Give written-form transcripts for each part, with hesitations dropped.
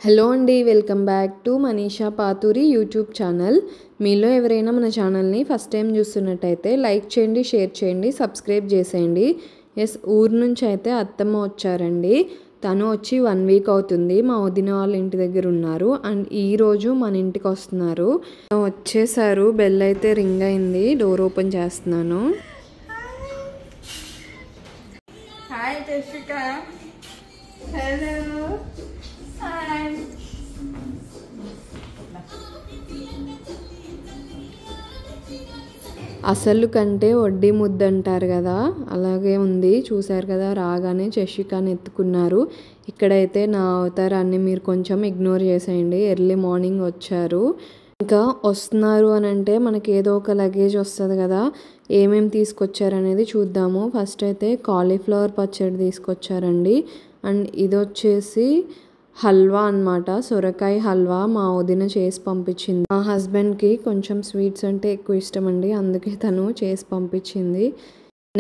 Hello అండి, welcome back to Manisha Paturi YouTube channel. మీలో ఎవరైనా మన ఛానల్ని ఫస్ట్ టైం చూస్తున్నట్టయితే లైక్ చేయండి, షేర్ చేయండి, సబ్స్క్రైబ్ చేసేయండి. ఊరు నుంచి అయితే అత్తమ్మ వచ్చారండి. తను వచ్చి 1 వీక్ అవుతుంది. మా వదిన వాళ్ళ ఇంటి దగ్గర ఉన్నారు అండ్ ఈరోజు మన ఇంటికి వస్తున్నారు. వచ్చేసారు. బెల్ అయితే రింగ్ అయింది. డోర్ ఓపెన్ చేస్తున్నాను. హాయ్ జెసిక. హలో. హాయ్. అసలు కంటే వడ్డీ ముద్ద అంటారు కదా, అలాగే ఉంది. చూశారు కదా, రాగానే జెసికాని ఎత్తుకున్నారు. ఇక్కడైతే నా అవతారాన్ని మీరు కొంచెం ఇగ్నోర్ చేసేయండి. ఎర్లీ మార్నింగ్ వచ్చారు. ఇంకా వస్తున్నారు అని అంటే మనకి ఏదో ఒక లగేజ్ వస్తుంది కదా. ఏమేమి తీసుకొచ్చారనేది చూద్దాము. ఫస్ట్ అయితే కాలీఫ్లవర్ పచ్చడి తీసుకొచ్చారండి. అండ్ ఇది వచ్చేసి హల్వా అన్నమాట, సొరకాయ హల్వా. మా వదిన చేసి పంపించింది. మా హస్బెండ్కి కొంచెం స్వీట్స్ అంటే ఎక్కువ ఇష్టం అండి, అందుకే తను చేసి పంపించింది.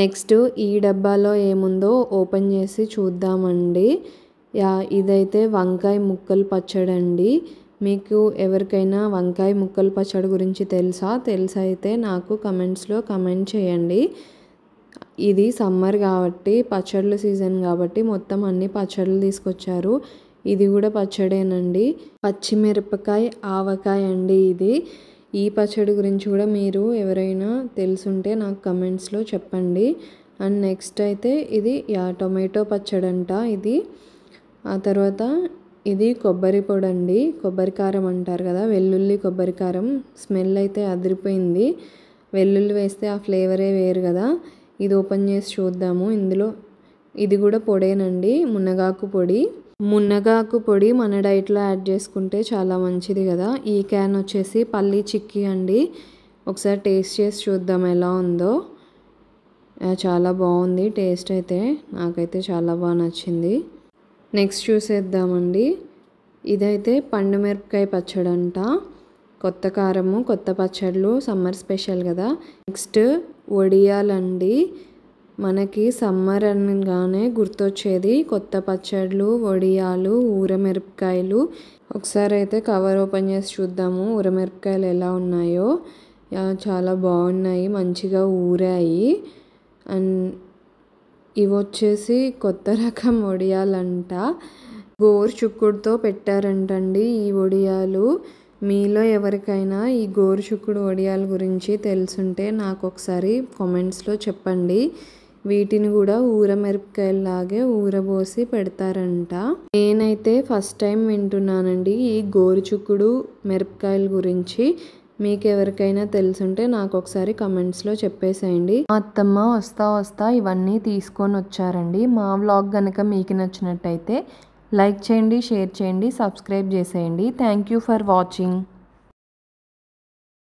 నెక్స్ట్ ఈ డబ్బాలో ఏముందో ఓపెన్ చేసి చూద్దామండి. ఇదైతే వంకాయ ముక్కలు పచ్చడి అండి. మీకు ఎవరికైనా వంకాయ ముక్కల పచ్చడి గురించి తెలుసా అయితే నాకు కమెంట్స్లో కమెంట్ చేయండి. ఇది సమ్మర్ కాబట్టి, పచ్చళ్ళ సీజన్ కాబట్టి మొత్తం అన్ని పచ్చళ్ళు తీసుకొచ్చారు. ఇది కూడా పచ్చడేనండి. పచ్చిమిరపకాయ ఆవకాయ అండి ఇది. ఈ పచ్చడి గురించి కూడా మీరు ఎవరైనా తెలుసుంటే నాకు కమెంట్స్లో చెప్పండి. అండ్ నెక్స్ట్ అయితే ఇది టొమాటో పచ్చడి అంట ఇది. ఆ తర్వాత ఇది కొబ్బరి పొడి అండి, కొబ్బరి కారం అంటారు కదా, వెల్లుల్లి కొబ్బరి కారం. స్మెల్ అయితే అదిరిపోయింది. వెల్లుల్లి వేస్తే ఆ ఫ్లేవరే వేరు కదా. ఇది ఓపెన్ చేసి చూద్దాము. ఇందులో ఇది కూడా పొడేనండి, మునగాకు పొడి. మునగాకు పొడి మన డైట్లో యాడ్ చేసుకుంటే చాలా మంచిది కదా. ఈ క్యాన్ వచ్చేసి పల్లి చిక్కీ అండి. ఒకసారి టేస్ట్ చేసి చూద్దాం ఎలా ఉందో. చాలా బాగుంది టేస్ట్ అయితే, నాకైతే చాలా బాగా నచ్చింది. నెక్స్ట్ చూసేద్దామండి. ఇదైతే పండు మిరపకాయ పచ్చడి అంట. కొత్త కారము, కొత్త పచ్చళ్ళు, సమ్మర్ స్పెషల్ కదా. నెక్స్ట్ వడియాలండి. మనకి సమ్మర్ అనగానే గుర్తొచ్చేది కొత్త పచ్చళ్ళు, వడియాలు, ఊరమిరపకాయలు. ఒకసారి అయితే కవర్ ఓపెన్ చేసి చూద్దాము ఊరమిరపకాయలు ఎలా ఉన్నాయో. చాలా బాగున్నాయి, మంచిగా ఊరాయి. అండ్ ఇవి వచ్చేసి కొత్త రకం వడియాలంట. గోరుచుక్కుడుతో పెట్టారంటండి ఈ వడియాలు. మీలో ఎవరికైనా ఈ గోరుచుక్కుడు వడియాల గురించి తెలుసుంటే నాకు ఒకసారి కామెంట్స్లో చెప్పండి. వీటిని కూడా ఊరమిరపకాయలాగే ఊరబోసి పెడతారంట. నేనైతే ఫస్ట్ టైం వింటున్నానండి ఈ గోరుచుక్కుడు మిరపకాయల గురించి. మీకు ఎవరికైనా తెలుసుంటే నాకు ఒకసారి కమెంట్స్లో చెప్పేసేయండి. మా అత్తమ్మ వస్తా ఇవన్నీ తీసుకొని వచ్చారండి. మా వ్లాగ్ కనుక మీకు నచ్చినట్టయితే లైక్ చేయండి, షేర్ చేయండి, సబ్స్క్రైబ్ చేసేయండి. Thank you for watching.